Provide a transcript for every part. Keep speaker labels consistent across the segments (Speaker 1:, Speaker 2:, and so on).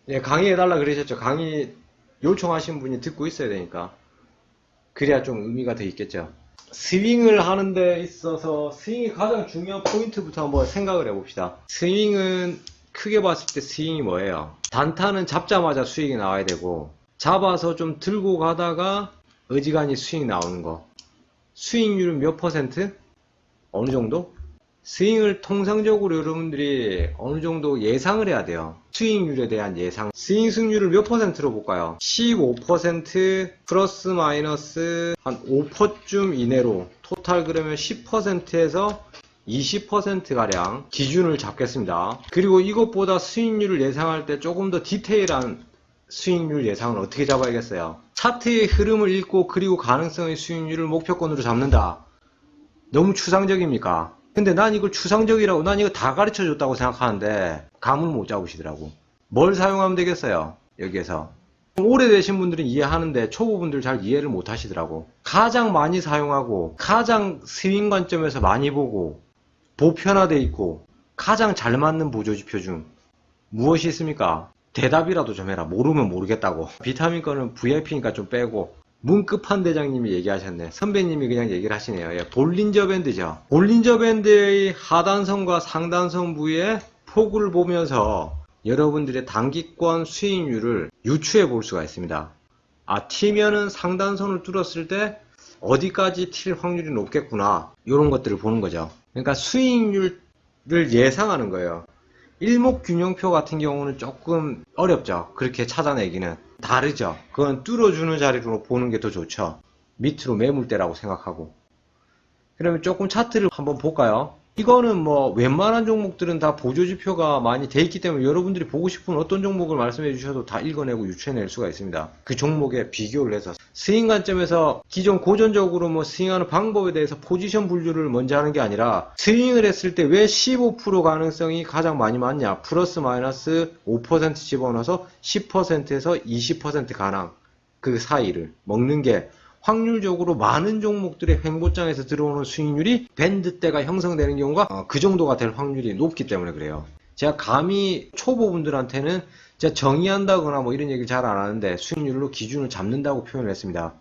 Speaker 1: 예, 강의해달라 그러셨죠. 강의 요청하신 분이 듣고 있어야 되니까. 그래야 좀 의미가 더 있겠죠. 스윙을 하는 데 있어서 스윙이 가장 중요한 포인트부터 한번 생각을 해봅시다. 스윙은 크게 봤을 때 스윙이 뭐예요? 단타는 잡자마자 수익이 나와야 되고, 잡아서 좀 들고 가다가 어지간히 수익 나오는 거. 수익률은 몇 퍼센트? 어느 정도? 스윙을 통상적으로 여러분들이 어느 정도 예상을 해야 돼요. 수익률에 대한 예상. 스윙 승률을 몇 퍼센트로 볼까요? 15% 플러스 마이너스 한 5%쯤 이내로 토탈 그러면 10%에서 20%가량 기준을 잡겠습니다. 그리고 이것보다 수익률을 예상할 때 조금 더 디테일한 수익률 예상은 어떻게 잡아야겠어요? 차트의 흐름을 읽고 그리고 가능성의 수익률을 목표권으로 잡는다. 너무 추상적입니까? 근데 난 이걸 추상적이라고, 난 이거 다 가르쳐 줬다고 생각하는데 감을 못 잡으시더라고. 뭘 사용하면 되겠어요? 여기에서 오래되신 분들은 이해하는데 초보분들 잘 이해를 못 하시더라고. 가장 많이 사용하고 가장 스윙 관점에서 많이 보고 보편화되어 있고 가장 잘 맞는 보조지표 중 무엇이 있습니까? 대답이라도 좀 해라. 모르면 모르겠다고. 비타민 거는 VIP니까 좀 빼고. 문급한 대장님이 얘기하셨네. 선배님이 그냥 얘기를 하시네요. 예, 볼린저 밴드죠. 볼린저 밴드의 하단선과 상단선 부위의 폭을 보면서 여러분들의 단기권 수익률을 유추해 볼 수가 있습니다. 아, T면은 상단선을 뚫었을 때 어디까지 튈 확률이 높겠구나. 이런 것들을 보는 거죠. 그러니까 수익률을 예상하는 거예요. 일목균형표 같은 경우는 조금 어렵죠. 그렇게 찾아내기는. 다르죠. 그건 뚫어주는 자리로 보는 게 더 좋죠. 밑으로 매물대라고 생각하고. 그러면 조금 차트를 한번 볼까요? 이거는 뭐 웬만한 종목들은 다 보조지표가 많이 돼 있기 때문에 여러분들이 보고 싶은 어떤 종목을 말씀해 주셔도 다 읽어내고 유추해낼 수가 있습니다. 그 종목에 비교를 해서 스윙 관점에서 기존 고전적으로 뭐 스윙하는 방법에 대해서 포지션 분류를 먼저 하는 게 아니라 스윙을 했을 때 왜 15% 가능성이 가장 많이 맞냐, 플러스 마이너스 5% 집어넣어서 10%에서 20% 가능, 그 사이를 먹는 게 확률적으로 많은 종목들의 횡보장에서 들어오는 수익률이 밴드대가 형성되는 경우가 그 정도가 될 확률이 높기 때문에 그래요. 제가 감히 초보분들한테는 제가 정의한다거나 뭐 이런 얘기를 잘 안 하는데 수익률로 기준을 잡는다고 표현을 했습니다.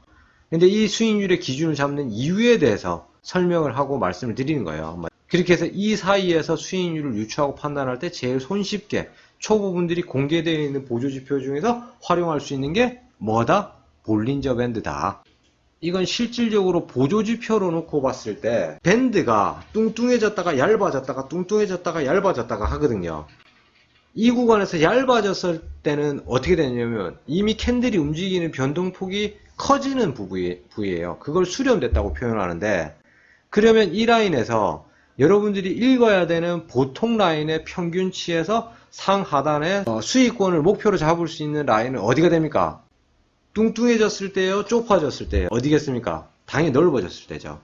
Speaker 1: 근데 이 수익률의 기준을 잡는 이유에 대해서 설명을 하고 말씀을 드리는 거예요. 그렇게 해서 이 사이에서 수익률을 유추하고 판단할 때 제일 손쉽게 초보분들이 공개되어 있는 보조지표 중에서 활용할 수 있는 게 뭐다? 볼린저 밴드다. 이건 실질적으로 보조지표로 놓고 봤을 때 밴드가 뚱뚱해졌다가 얇아졌다가 뚱뚱해졌다가 얇아졌다가 하거든요. 이 구간에서 얇아졌을 때는 어떻게 되냐면 이미 캔들이 움직이는 변동폭이 커지는 부위예요. 그걸 수렴됐다고 표현하는데, 그러면 이 라인에서 여러분들이 읽어야 되는 보통 라인의 평균치에서 상하단에 수익권을 목표로 잡을 수 있는 라인은 어디가 됩니까? 뚱뚱해졌을 때요, 좁아졌을 때요. 어디겠습니까? 당연히 넓어졌을 때죠.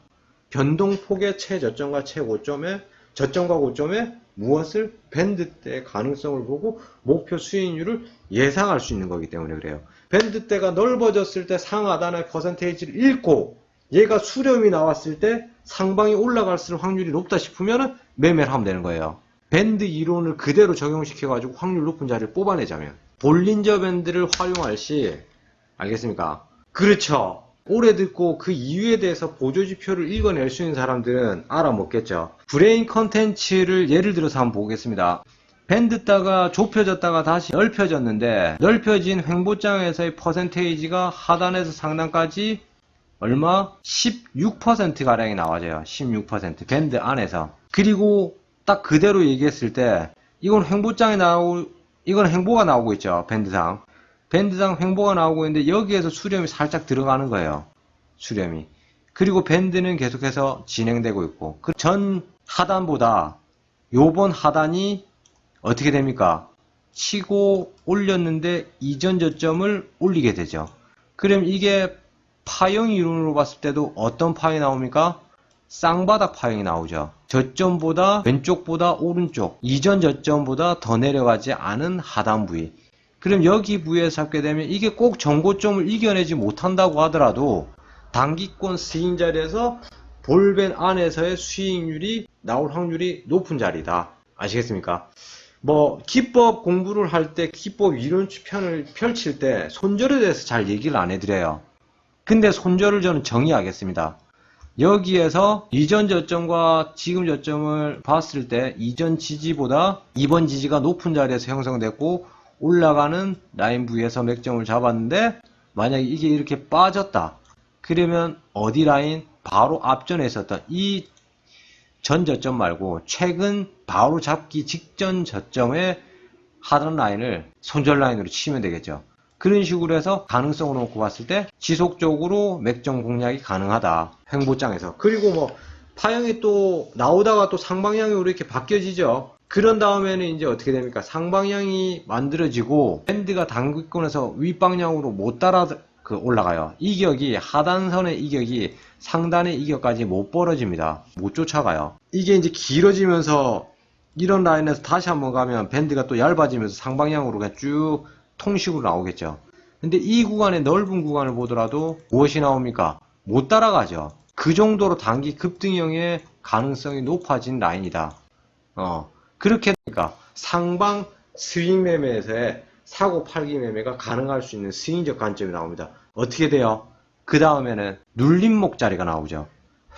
Speaker 1: 변동폭의 최저점과 최고점에, 저점과 고점에 무엇을? 밴드대의 가능성을 보고 목표 수익률을 예상할 수 있는 거기 때문에 그래요. 밴드대가 넓어졌을 때 상하단의 퍼센테이지를 읽고 얘가 수렴이 나왔을 때 상방이 올라갈수록 확률이 높다 싶으면 매매를 하면 되는 거예요. 밴드 이론을 그대로 적용시켜가지고 확률 높은 자리를 뽑아내자면. 볼린저 밴드를 활용할 시, 알겠습니까? 그렇죠. 오래 듣고 그 이유에 대해서 보조지표를 읽어낼 수 있는 사람들은 알아먹겠죠. 브레인 컨텐츠를 예를 들어서 한번 보겠습니다. 밴드다가 좁혀졌다가 다시 넓혀졌는데 넓혀진 횡보장에서의 퍼센테이지가 하단에서 상단까지 얼마? 16%가량이 나와져요. 16%. 밴드 안에서. 그리고 딱 그대로 얘기했을 때 이건 이건 횡보가 나오고 있죠. 밴드상. 밴드상 횡보가 나오고 있는데 여기에서 수렴이 살짝 들어가는 거예요. 수렴이. 그리고 밴드는 계속해서 진행되고 있고, 그 전 하단보다 요번 하단이 어떻게 됩니까? 치고 올렸는데 이전 저점을 올리게 되죠. 그럼 이게 파형 이론으로 봤을 때도 어떤 파형이 나옵니까? 쌍바닥 파형이 나오죠. 저점보다 왼쪽보다 오른쪽, 이전 저점보다 더 내려가지 않은 하단 부위. 그럼 여기 부위에서 잡게 되면 이게 꼭 정고점을 이겨내지 못한다고 하더라도 단기권 스윙 자리에서 볼밴 안에서의 수익률이 나올 확률이 높은 자리다. 아시겠습니까? 뭐 기법 공부를 할 때 기법 이론편을 펼칠 때 손절에 대해서 잘 얘기를 안 해드려요. 근데 손절을 저는 정의하겠습니다. 여기에서 이전 저점과 지금 저점을 봤을 때 이전 지지보다 이번 지지가 높은 자리에서 형성됐고 올라가는 라인 부위에서 맥점을 잡았는데 만약에 이게 이렇게 빠졌다. 그러면 어디 라인? 바로 앞전에 있었던 이 전 저점 말고 최근 바로 잡기 직전 저점에 하단 라인을 손절 라인으로 치면 되겠죠. 그런 식으로 해서 가능성을 놓고 봤을 때 지속적으로 맥점 공략이 가능하다. 횡보장에서. 그리고 뭐 파형이 또 나오다가 또 상방향으로 이렇게 바뀌어지죠. 그런 다음에는 이제 어떻게 됩니까? 상방향이 만들어지고 밴드가 단기권에서 윗방향으로 못 따라 올라가요. 이격이 하단선의 이격이 상단의 이격까지 못 벌어집니다. 못 쫓아가요. 이게 이제 길어지면서 이런 라인에서 다시 한번 가면 밴드가 또 얇아지면서 상방향으로 그냥 쭉 통식으로 나오겠죠. 근데 이 구간의 넓은 구간을 보더라도 무엇이 나옵니까? 못 따라가죠. 그 정도로 단기 급등형의 가능성이 높아진 라인이다. 그렇게 되니까 상방 스윙 매매에서의 사고 팔기 매매가 가능할 수 있는 스윙적 관점이 나옵니다. 어떻게 돼요? 그 다음에는 눌림목 자리가 나오죠.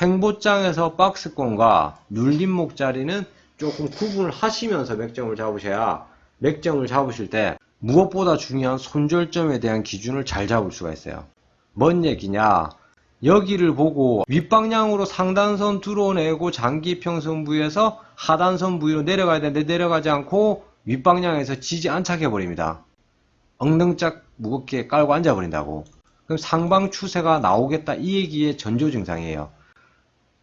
Speaker 1: 횡보장에서 박스권과 눌림목 자리는 조금 구분을 하시면서 맥점을 잡으셔야 맥점을 잡으실 때 무엇보다 중요한 손절점에 대한 기준을 잘 잡을 수가 있어요. 뭔 얘기냐? 여기를 보고 윗방향으로 상단선 들어내고 장기 평선 부위에서 하단선 부위로 내려가야 되는데 내려가지 않고 윗방향에서 지지 안착해 버립니다. 엉덩짝 무겁게 깔고 앉아 버린다고. 그럼 상방 추세가 나오겠다 이 얘기의 전조 증상이에요.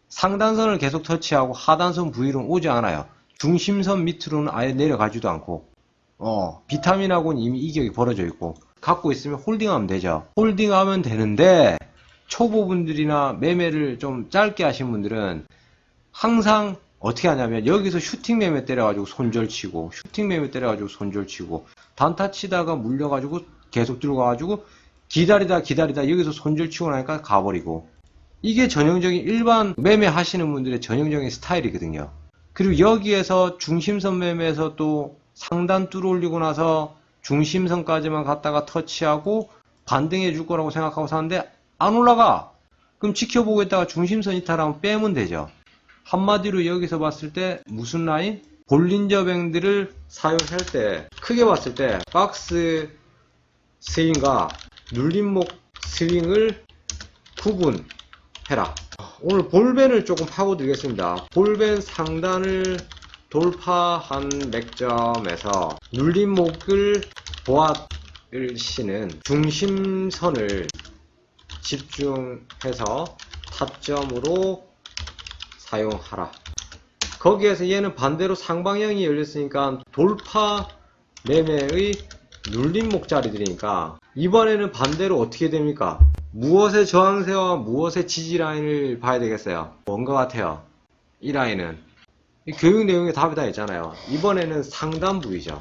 Speaker 1: 상단선을 계속 터치하고 하단선 부위로는 오지 않아요. 중심선 밑으로는 아예 내려가지도 않고 비타민하고는 이미 이격이 벌어져 있고 갖고 있으면 홀딩하면 되죠. 홀딩하면 되는데 초보분들이나 매매를 좀 짧게 하신 분들은 항상 어떻게 하냐면 여기서 슈팅 매매 때려가지고 손절치고 슈팅 매매 때려가지고 손절치고 단타 치다가 물려가지고 계속 들어가가지고 기다리다 여기서 손절치고 나니까 가버리고 이게 전형적인 일반 매매 하시는 분들의 전형적인 스타일이거든요. 그리고 여기에서 중심선 매매에서 또 상단 뚫어 올리고 나서 중심선까지만 갔다가 터치하고 반등해 줄 거라고 생각하고 사는데 안 올라가. 그럼 지켜보고 있다가 중심선 이탈하면 빼면 되죠. 한마디로 여기서 봤을 때 무슨 라인? 볼린저 밴드를 사용할 때 크게 봤을 때 박스 스윙과 눌림목 스윙을 구분해라. 오늘 볼밴을 조금 파고드리겠습니다. 볼밴 상단을 돌파한 맥점에서 눌림목을 보아시는 중심선을 집중해서 타점으로 사용하라. 거기에서 얘는 반대로 상방향이 열렸으니까 돌파 매매의 눌림목 자리들이니까 이번에는 반대로 어떻게 됩니까? 무엇의 저항세와 무엇의 지지라인을 봐야 되겠어요? 뭔가 같아요. 이 라인은 이 교육 내용에 답이 다 있잖아요. 이번에는 상단 부위죠.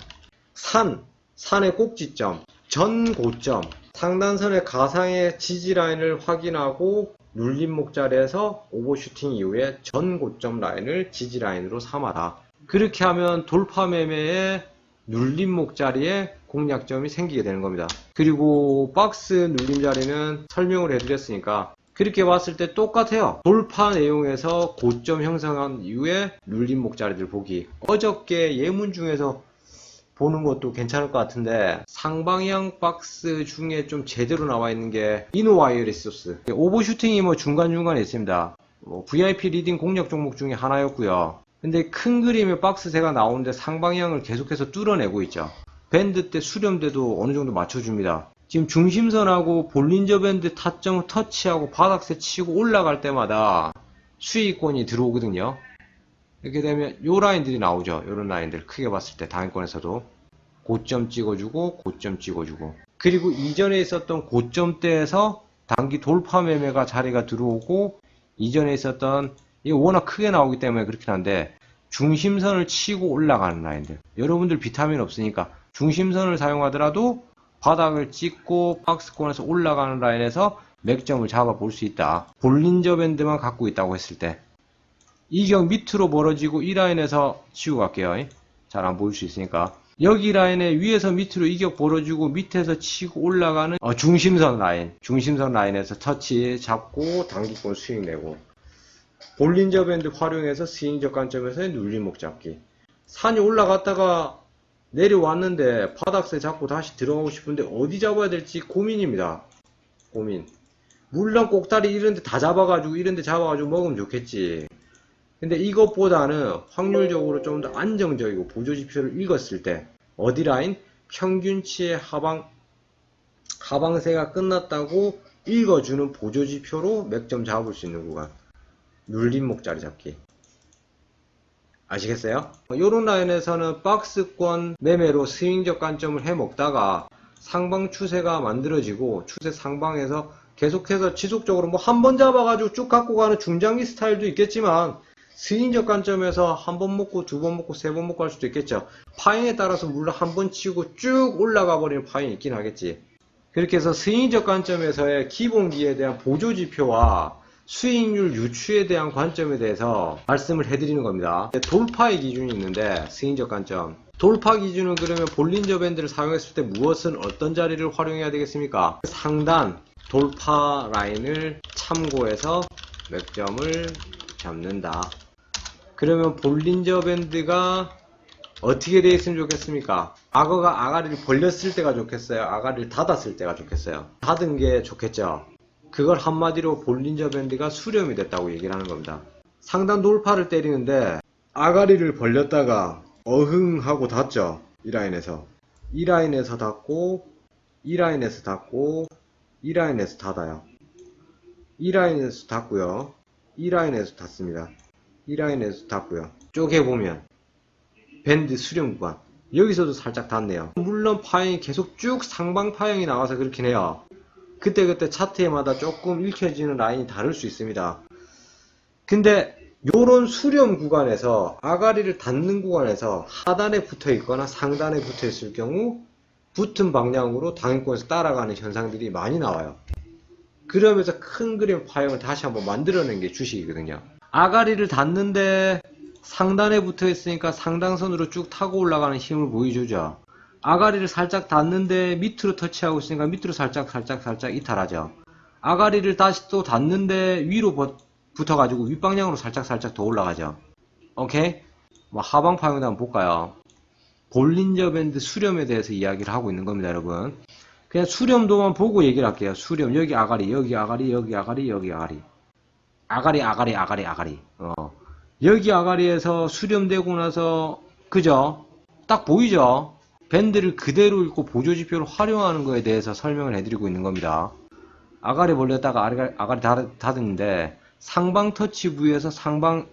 Speaker 1: 산의 꼭지점, 전 고점, 상단선의 가상의 지지라인을 확인하고 눌림목 자리에서 오버슈팅 이후에 전 고점 라인을 지지라인으로 삼아라. 그렇게 하면 돌파 매매의 눌림목 자리에 공략점이 생기게 되는 겁니다. 그리고 박스 눌림 자리는 설명을 해드렸으니까 그렇게 봤을 때 똑같아요. 돌파 내용에서 고점 형성한 이후에 눌림목 자리들 보기. 어저께 예문 중에서 보는 것도 괜찮을 것 같은데 상방향 박스 중에 좀 제대로 나와 있는 게 이노와이어 리소스. 오버슈팅이 뭐 중간중간에 있습니다. VIP 리딩 공략 종목 중에 하나였고요. 근데 큰 그림의 박스세가 나오는데 상방향을 계속해서 뚫어내고 있죠. 밴드 때 수렴대도 어느 정도 맞춰줍니다. 지금 중심선하고 볼린저 밴드 타점 터치하고 바닥세 치고 올라갈 때마다 수익권이 들어오거든요. 이렇게 되면 요 라인들이 나오죠. 요런 라인들 크게 봤을 때 당일권에서도 고점 찍어주고 고점 찍어주고 그리고 이전에 있었던 고점대에서 단기 돌파 매매가 자리가 들어오고 이전에 있었던 이게 워낙 크게 나오기 때문에 그렇긴 한데 중심선을 치고 올라가는 라인들 여러분들 비타민 없으니까 중심선을 사용하더라도 바닥을 찍고 박스권에서 올라가는 라인에서 맥점을 잡아 볼 수 있다. 볼린저 밴드만 갖고 있다고 했을 때 이격 밑으로 멀어지고 이 라인에서 치고 갈게요. 잘 안 보일 수 있으니까. 여기 라인에 위에서 밑으로 이격 벌어주고 밑에서 치고 올라가는 중심선 라인에서 터치 잡고 단기권 스윙 내고, 볼린저 밴드 활용해서 스윙적 관점에서의 눌림목 잡기. 산이 올라갔다가 내려왔는데 바닥세 잡고 다시 들어가고 싶은데 어디 잡아야 될지 고민입니다. 고민. 물론 꼭다리 이런데 다 잡아가지고 이런데 잡아가지고 먹으면 좋겠지. 근데 이것보다는 확률적으로 좀 더 안정적이고 보조지표를 읽었을 때 어디 라인? 평균치의 하방세가 끝났다고 읽어주는 보조지표로 맥점 잡을 수 있는 구간. 눌림목 자리 잡기. 아시겠어요? 요런 라인에서는 박스권 매매로 스윙적 관점을 해먹다가 상방 추세가 만들어지고 추세 상방에서 계속해서 지속적으로 뭐 한 번 잡아가지고 쭉 갖고 가는 중장기 스타일도 있겠지만 스윙적 관점에서 한 번 먹고 두 번 먹고 세 번 먹고 할 수도 있겠죠. 파행에 따라서 물론 한 번 치고 쭉 올라가 버리는 파행이 있긴 하겠지. 그렇게 해서 스윙적 관점에서의 기본기에 대한 보조지표와 수익률 유추에 대한 관점에 대해서 말씀을 해드리는 겁니다. 돌파의 기준이 있는데 스윙적 관점. 돌파 기준은 그러면 볼린저 밴드를 사용했을 때 무엇은 어떤 자리를 활용해야 되겠습니까? 상단 돌파 라인을 참고해서 맥점을 잡는다. 그러면 볼린저 밴드가 어떻게 되어 있으면 좋겠습니까? 악어가 아가리를 벌렸을 때가 좋겠어요? 아가리를 닫았을 때가 좋겠어요? 닫은 게 좋겠죠? 그걸 한마디로 볼린저 밴드가 수렴이 됐다고 얘기를 하는 겁니다. 상단 돌파를 때리는데 아가리를 벌렸다가 어흥하고 닫죠. 이 라인에서. 이 라인에서 닫고, 이 라인에서 닫고, 이 라인에서 닫아요. 이 라인에서 닫고요. 이 라인에서 닫습니다. 이 라인에서 닫고요. 쪼개보면 밴드 수렴 구간. 여기서도 살짝 닫네요. 물론 파행이 계속 쭉 상방 파행이 나와서 그렇긴 해요. 그때그때 차트에마다 조금 읽혀지는 라인이 다를 수 있습니다. 근데 요런 수렴 구간에서 아가리를 닫는 구간에서 하단에 붙어 있거나 상단에 붙어 있을 경우 붙은 방향으로 당일권에서 따라가는 현상들이 많이 나와요. 그러면서 큰 그림 파형을 다시 한번 만들어낸 게 주식이거든요. 아가리를 닫는데 상단에 붙어 있으니까 상단선으로 쭉 타고 올라가는 힘을 보여주죠. 아가리를 살짝 닫는데 밑으로 터치하고 있으니까 밑으로 살짝 이탈하죠. 아가리를 다시 또 닫는데 위로 붙어가지고 윗방향으로 살짝 더 올라가죠. 오케이? 뭐 하방 파형도 한번 볼까요? 볼린저 밴드 수렴에 대해서 이야기를 하고 있는 겁니다, 여러분. 그냥 수렴도만 보고 얘기를 할게요. 수렴. 여기 아가리, 여기 아가리, 여기 아가리, 여기 아가리. 아가리. 여기 아가리에서 수렴되고 나서, 그죠? 딱 보이죠? 밴드를 그대로 읽고 보조지표를 활용하는 거에 대해서 설명을 해드리고 있는 겁니다. 아가리 벌렸다가 아가리 닫았는데 상방 터치 부위에서 상방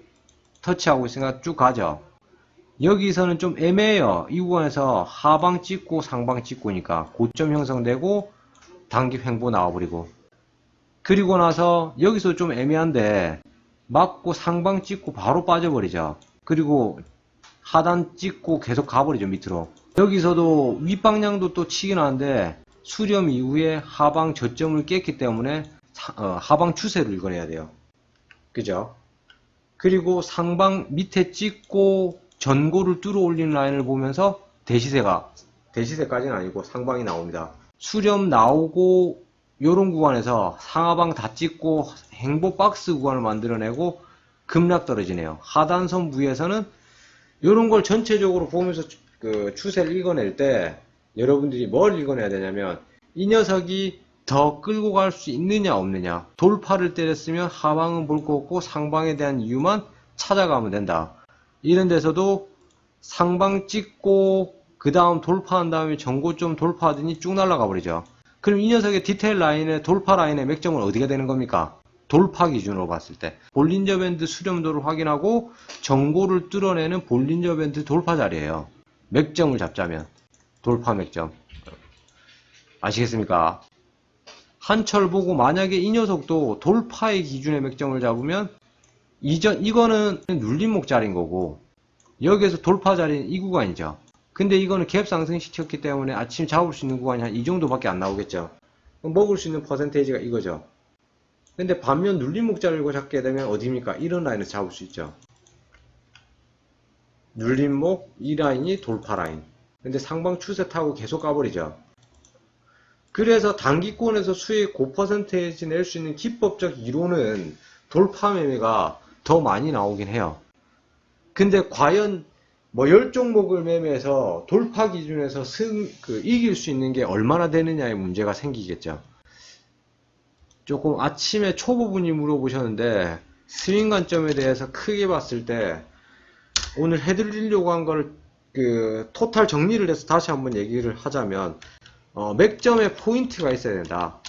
Speaker 1: 터치하고 있으니까 쭉 가죠. 여기서는 좀 애매해요. 이 구간에서 하방 찍고 상방 찍고니까 고점 형성되고 단기 횡보 나와버리고, 그리고 나서 여기서 좀 애매한데 맞고 상방 찍고 바로 빠져버리죠. 그리고 하단 찍고 계속 가버리죠, 밑으로. 여기서도 윗방향도 또 치긴 하는데 수렴 이후에 하방 저점을 깼기 때문에 하방 추세를 읽어내야 돼요. 그죠? 그리고 상방 밑에 찍고 전고를 뚫어 올리는 라인을 보면서 대시세까지는 아니고 상방이 나옵니다. 수렴 나오고 요런 구간에서 상하방 다 찍고 행보 박스 구간을 만들어내고 급락 떨어지네요. 하단선 부위에서는 요런 걸 전체적으로 보면서 그 추세를 읽어낼 때 여러분들이 뭘 읽어내야 되냐면 이 녀석이 더 끌고 갈 수 있느냐 없느냐, 돌파를 때렸으면 하방은 볼 거 없고 상방에 대한 이유만 찾아가면 된다. 이런 데서도 상방 찍고 그 다음 돌파한 다음에 전고점 돌파하더니 쭉 날아가 버리죠. 그럼 이 녀석의 디테일 라인의 돌파 라인의 맥점은 어디가 되는 겁니까? 돌파 기준으로 봤을 때 볼린저 밴드 수렴도를 확인하고 전고를 뚫어내는 볼린저 밴드 돌파 자리예요. 맥점을 잡자면 돌파 맥점. 아시겠습니까? 한철 보고 만약에 이 녀석도 돌파의 기준의 맥점을 잡으면 이거는 눌림목 자리인 거고 여기에서 돌파 자리는 이 구간이죠. 근데 이거는 갭 상승시켰기 때문에 아침 잡을 수 있는 구간이 한 이 정도밖에 안 나오겠죠. 먹을 수 있는 퍼센테이지가 이거죠. 근데 반면 눌림목 자리를 잡게 되면 어디입니까? 이런 라인을 잡을 수 있죠. 눌림목, 이 라인이 돌파 라인. 근데 상방 추세 타고 계속 가버리죠. 그래서 단기권에서 수익 고퍼센테이지 낼 수 있는 기법적 이론은 돌파 매매가 더 많이 나오긴 해요. 근데 과연 뭐 10종목을 매매해서 돌파 기준에서 이길 수 있는 게 얼마나 되느냐의 문제가 생기겠죠. 조금 아침에 초보분이 물어보셨는데 스윙 관점에 대해서 크게 봤을 때 오늘 해드리려고 한 거를 토탈 정리를 해서 다시 한번 얘기를 하자면 맥점에 포인트가 있어야 된다.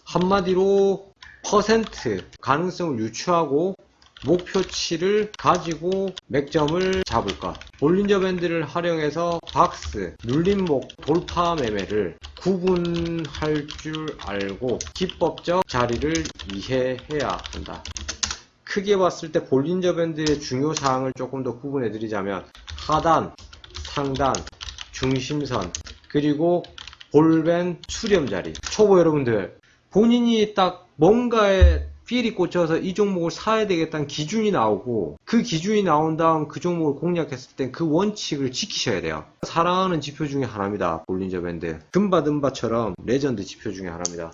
Speaker 1: 한마디로 퍼센트 가능성을 유추하고 목표치를 가지고 맥점을 잡을까. 볼린저 밴드를 활용해서 박스, 눌림목, 돌파 매매를 구분할 줄 알고 기법적 자리를 이해해야 한다. 크게 봤을 때 볼린저 밴드의 중요 사항을 조금 더 구분해 드리자면 하단, 상단, 중심선, 그리고 볼밴 수렴 자리. 초보 여러분들, 본인이 딱 뭔가에 필이 꽂혀서 이 종목을 사야 되겠다는 기준이 나오고, 그 기준이 나온 다음 그 종목을 공략했을 땐 그 원칙을 지키셔야 돼요. 사랑하는 지표 중에 하나입니다. 볼린저 밴드. 금바든바처럼 레전드 지표 중에 하나입니다.